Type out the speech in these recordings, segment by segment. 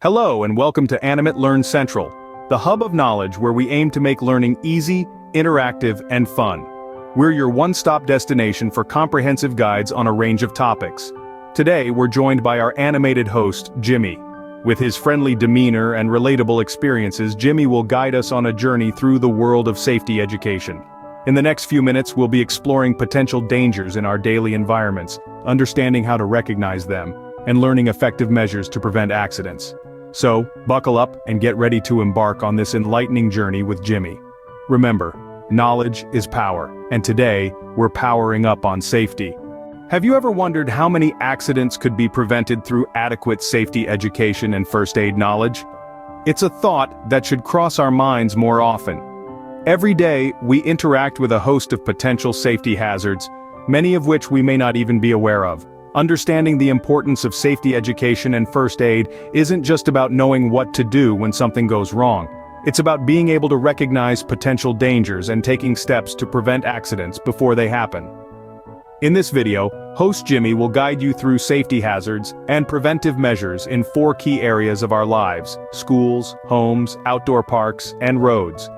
Hello and welcome to Animate Learn Central, the hub of knowledge where we aim to make learning easy, interactive, and fun. We're your one-stop destination for comprehensive guides on a range of topics. Today we're joined by our animated host, Jimmy. With his friendly demeanor and relatable experiences, Jimmy will guide us on a journey through the world of safety education. In the next few minutes, we'll be exploring potential dangers in our daily environments, understanding how to recognize them, and learning effective measures to prevent accidents. So, buckle up and get ready to embark on this enlightening journey with Jimmy. Remember, knowledge is power, and today, we're powering up on safety. Have you ever wondered how many accidents could be prevented through adequate safety education and first aid knowledge? It's a thought that should cross our minds more often. Every day, we interact with a host of potential safety hazards, many of which we may not even be aware of. Understanding the importance of safety education and first aid isn't just about knowing what to do when something goes wrong. It's about being able to recognize potential dangers and taking steps to prevent accidents before they happen. In this video, host Jimmy will guide you through safety hazards and preventive measures in 4 key areas of our lives: schools, homes, outdoor parks, and roads.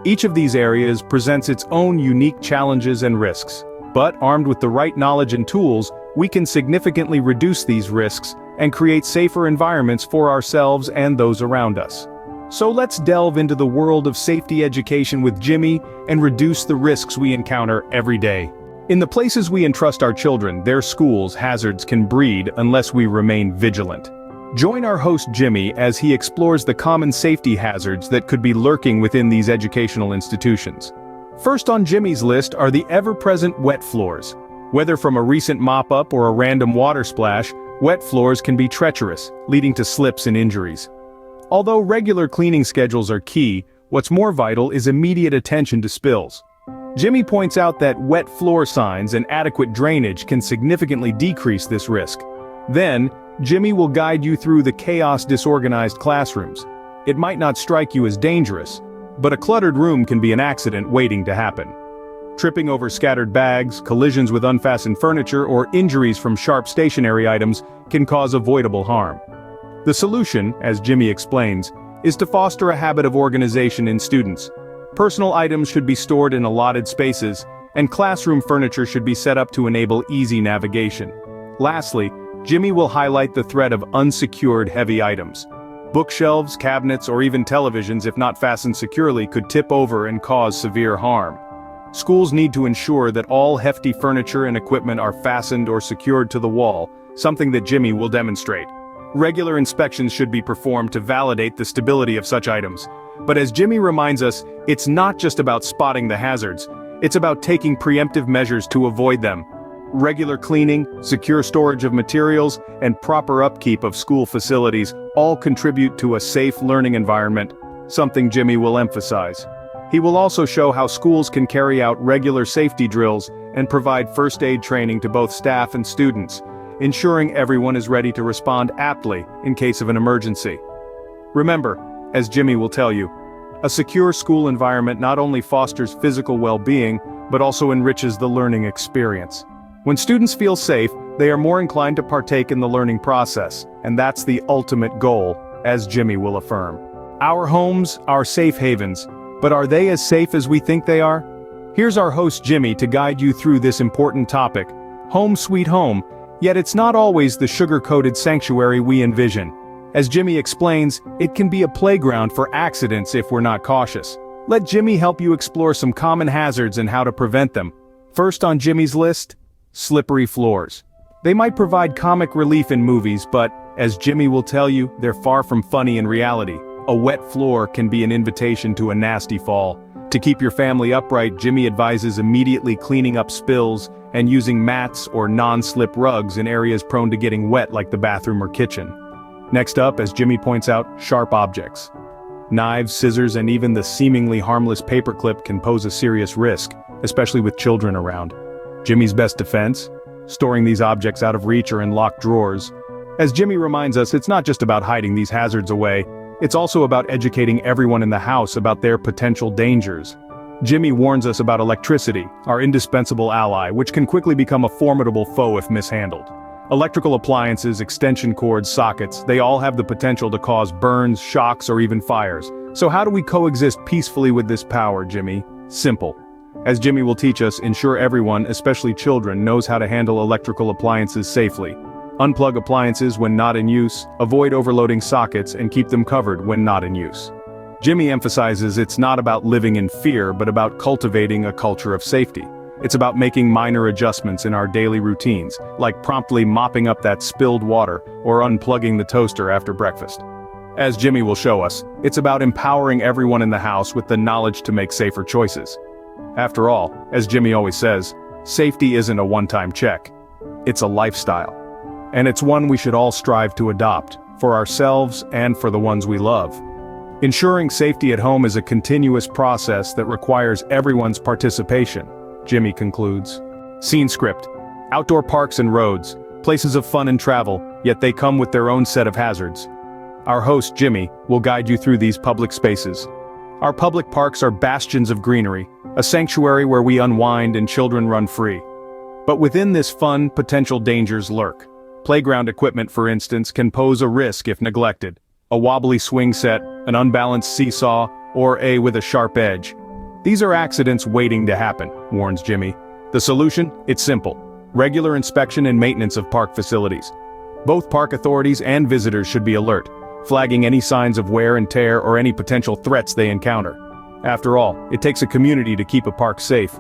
Each of these areas presents its own unique challenges and risks, but armed with the right knowledge and tools, we can significantly reduce these risks and create safer environments for ourselves and those around us. So let's delve into the world of safety education with Jimmy and reduce the risks we encounter every day. In the places we entrust our children, their schools, hazards can breed unless we remain vigilant. Join our host Jimmy as he explores the common safety hazards that could be lurking within these educational institutions. First on Jimmy's list are the ever-present wet floors. Whether from a recent mop-up or a random water splash, wet floors can be treacherous, leading to slips and injuries. Although regular cleaning schedules are key, what's more vital is immediate attention to spills. Jimmy points out that wet floor signs and adequate drainage can significantly decrease this risk. Then, Jimmy will guide you through the chaos-disorganized classrooms. It might not strike you as dangerous, but a cluttered room can be an accident waiting to happen. Tripping over scattered bags, collisions with unfastened furniture, or injuries from sharp stationary items can cause avoidable harm. The solution, as Jimmy explains, is to foster a habit of organization in students. Personal items should be stored in allotted spaces, and classroom furniture should be set up to enable easy navigation. Lastly, Jimmy will highlight the threat of unsecured heavy items. Bookshelves, cabinets, or even televisions, if not fastened securely, could tip over and cause severe harm. Schools need to ensure that all hefty furniture and equipment are fastened or secured to the wall, something that Jimmy will demonstrate. Regular inspections should be performed to validate the stability of such items. But as Jimmy reminds us, it's not just about spotting the hazards, it's about taking preemptive measures to avoid them. Regular cleaning, secure storage of materials, and proper upkeep of school facilities all contribute to a safe learning environment, something Jimmy will emphasize. He will also show how schools can carry out regular safety drills and provide first aid training to both staff and students, ensuring everyone is ready to respond aptly in case of an emergency. Remember, as Jimmy will tell you, a secure school environment not only fosters physical well-being, but also enriches the learning experience. When students feel safe, they are more inclined to partake in the learning process, and that's the ultimate goal, as Jimmy will affirm. Our homes are safe havens, but are they as safe as we think they are? Here's our host Jimmy to guide you through this important topic. Home sweet home, yet it's not always the sugar-coated sanctuary we envision. As Jimmy explains, it can be a playground for accidents if we're not cautious. Let Jimmy help you explore some common hazards and how to prevent them. First on Jimmy's list, slippery floors. They might provide comic relief in movies, but, as Jimmy will tell you, they're far from funny in reality. A wet floor can be an invitation to a nasty fall. To keep your family upright, Jimmy advises immediately cleaning up spills and using mats or non-slip rugs in areas prone to getting wet like the bathroom or kitchen. Next up, as Jimmy points out, sharp objects. Knives, scissors, and even the seemingly harmless paperclip can pose a serious risk, especially with children around. Jimmy's best defense? Storing these objects out of reach or in locked drawers. As Jimmy reminds us, it's not just about hiding these hazards away, it's also about educating everyone in the house about their potential dangers. Jimmy warns us about electricity, our indispensable ally, which can quickly become a formidable foe if mishandled. Electrical appliances, extension cords, sockets, they all have the potential to cause burns, shocks, or even fires. So how do we coexist peacefully with this power, Jimmy? Simple. As Jimmy will teach us, ensure everyone, especially children, knows how to handle electrical appliances safely. Unplug appliances when not in use, avoid overloading sockets, and keep them covered when not in use. Jimmy emphasizes it's not about living in fear, but about cultivating a culture of safety. It's about making minor adjustments in our daily routines, like promptly mopping up that spilled water or unplugging the toaster after breakfast. As Jimmy will show us, it's about empowering everyone in the house with the knowledge to make safer choices. After all, as Jimmy always says, safety isn't a one-time check. It's a lifestyle. And it's one we should all strive to adopt, for ourselves and for the ones we love. Ensuring safety at home is a continuous process that requires everyone's participation, Jimmy concludes. Scene script. Outdoor parks and roads, places of fun and travel, yet they come with their own set of hazards. Our host, Jimmy, will guide you through these public spaces. Our public parks are bastions of greenery, a sanctuary where we unwind and children run free. But within this fun, potential dangers lurk. Playground equipment, for instance, can pose a risk if neglected. A wobbly swing set, an unbalanced seesaw, or with a sharp edge. These are accidents waiting to happen, warns Jimmy. The solution? It's simple. Regular inspection and maintenance of park facilities. Both park authorities and visitors should be alert, flagging any signs of wear and tear or any potential threats they encounter. After all, it takes a community to keep a park safe.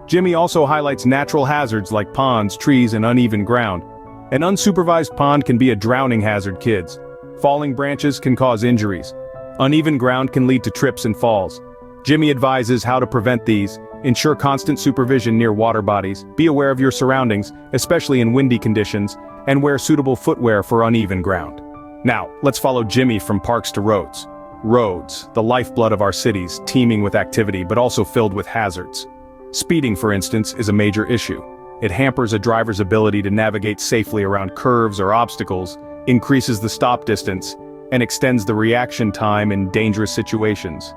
Jimmy also highlights natural hazards like ponds, trees, and uneven ground. An unsupervised pond can be a drowning hazard, kids. Falling branches can cause injuries. Uneven ground can lead to trips and falls. Jimmy advises how to prevent these, ensure constant supervision near water bodies, be aware of your surroundings, especially in windy conditions, and wear suitable footwear for uneven ground. Now, let's follow Jimmy from parks to roads. Roads, the lifeblood of our cities, teeming with activity but also filled with hazards. Speeding, for instance, is a major issue. It hampers a driver's ability to navigate safely around curves or obstacles, increases the stop distance, and extends the reaction time in dangerous situations.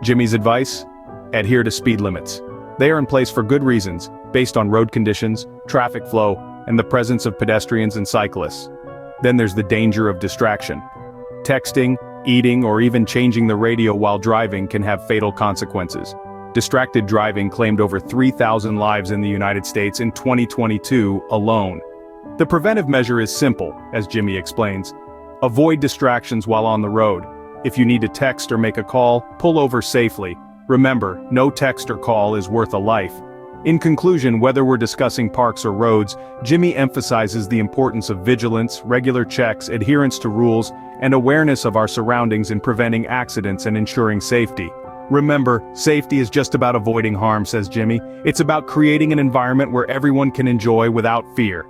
Jimmy's advice? Adhere to speed limits. They are in place for good reasons, based on road conditions, traffic flow, and the presence of pedestrians and cyclists. Then there's the danger of distraction. Texting, eating, or even changing the radio while driving can have fatal consequences. Distracted driving claimed over 3,000 lives in the United States in 2022 alone. The preventive measure is simple, as Jimmy explains. Avoid distractions while on the road. If you need to text or make a call, pull over safely. Remember, no text or call is worth a life. In conclusion, whether we're discussing parks or roads, Jimmy emphasizes the importance of vigilance, regular checks, adherence to rules, and awareness of our surroundings in preventing accidents and ensuring safety. Remember, safety is just about avoiding harm, says Jimmy. It's about creating an environment where everyone can enjoy without fear.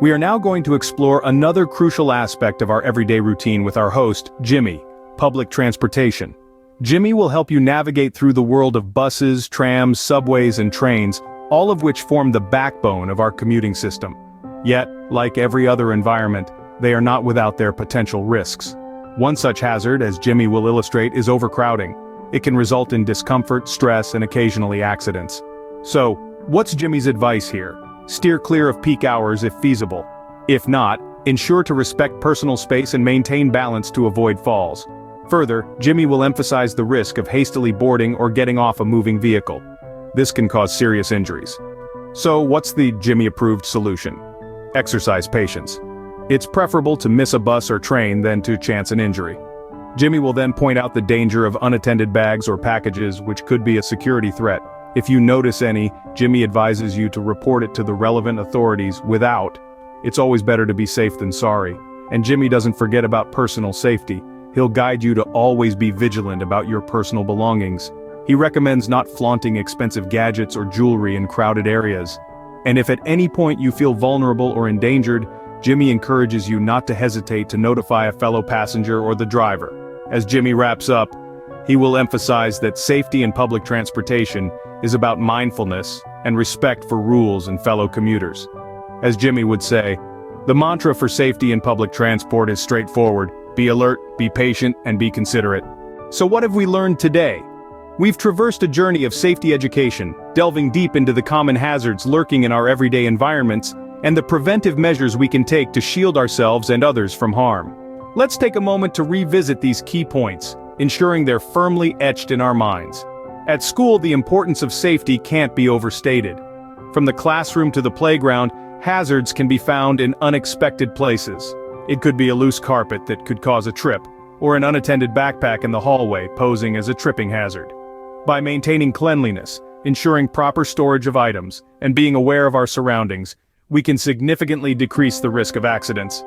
We are now going to explore another crucial aspect of our everyday routine with our host, Jimmy, public transportation. Jimmy will help you navigate through the world of buses, trams, subways, and trains, all of which form the backbone of our commuting system. Yet, like every other environment, they are not without their potential risks. One such hazard, as Jimmy will illustrate, is overcrowding. It can result in discomfort, stress, and occasionally accidents. So, what's Jimmy's advice here? Steer clear of peak hours if feasible. If not, ensure to respect personal space and maintain balance to avoid falls. Further, Jimmy will emphasize the risk of hastily boarding or getting off a moving vehicle. This can cause serious injuries. So, what's the Jimmy-approved solution? Exercise patience. It's preferable to miss a bus or train than to chance an injury. Jimmy will then point out the danger of unattended bags or packages, which could be a security threat. If you notice any, Jimmy advises you to report it to the relevant authorities without. It's always better to be safe than sorry. And Jimmy doesn't forget about personal safety. He'll guide you to always be vigilant about your personal belongings. He recommends not flaunting expensive gadgets or jewelry in crowded areas. And if at any point you feel vulnerable or endangered, Jimmy encourages you not to hesitate to notify a fellow passenger or the driver. As Jimmy wraps up, he will emphasize that safety in public transportation is about mindfulness and respect for rules and fellow commuters. As Jimmy would say, the mantra for safety in public transport is straightforward: be alert, be patient, and be considerate. So what have we learned today? We've traversed a journey of safety education, delving deep into the common hazards lurking in our everyday environments, and the preventive measures we can take to shield ourselves and others from harm. Let's take a moment to revisit these key points, ensuring they're firmly etched in our minds. At school, the importance of safety can't be overstated. From the classroom to the playground, hazards can be found in unexpected places. It could be a loose carpet that could cause a trip, or an unattended backpack in the hallway posing as a tripping hazard. By maintaining cleanliness, ensuring proper storage of items, and being aware of our surroundings, we can significantly decrease the risk of accidents.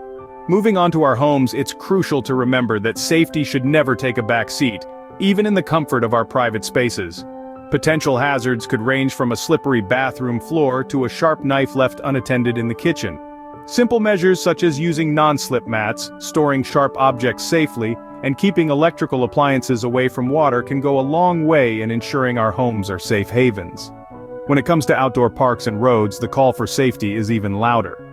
Moving on to our homes, it's crucial to remember that safety should never take a back seat, even in the comfort of our private spaces. Potential hazards could range from a slippery bathroom floor to a sharp knife left unattended in the kitchen. Simple measures such as using non-slip mats, storing sharp objects safely, and keeping electrical appliances away from water can go a long way in ensuring our homes are safe havens. When it comes to outdoor parks and roads, the call for safety is even louder.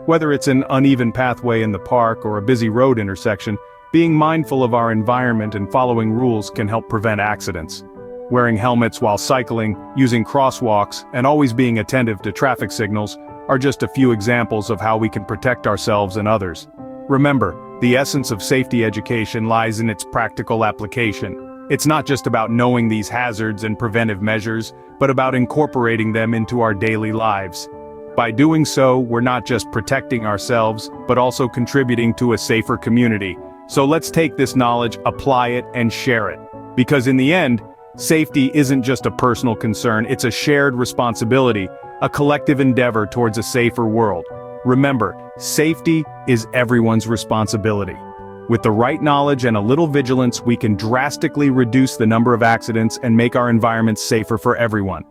Whether it's an uneven pathway in the park or a busy road intersection, being mindful of our environment and following rules can help prevent accidents. Wearing helmets while cycling, using crosswalks, and always being attentive to traffic signals are just a few examples of how we can protect ourselves and others. Remember, the essence of safety education lies in its practical application. It's not just about knowing these hazards and preventive measures, but about incorporating them into our daily lives. By doing so, we're not just protecting ourselves, but also contributing to a safer community. So let's take this knowledge, apply it, and share it. Because in the end, safety isn't just a personal concern, it's a shared responsibility, a collective endeavor towards a safer world. Remember, safety is everyone's responsibility. With the right knowledge and a little vigilance, we can drastically reduce the number of accidents and make our environments safer for everyone.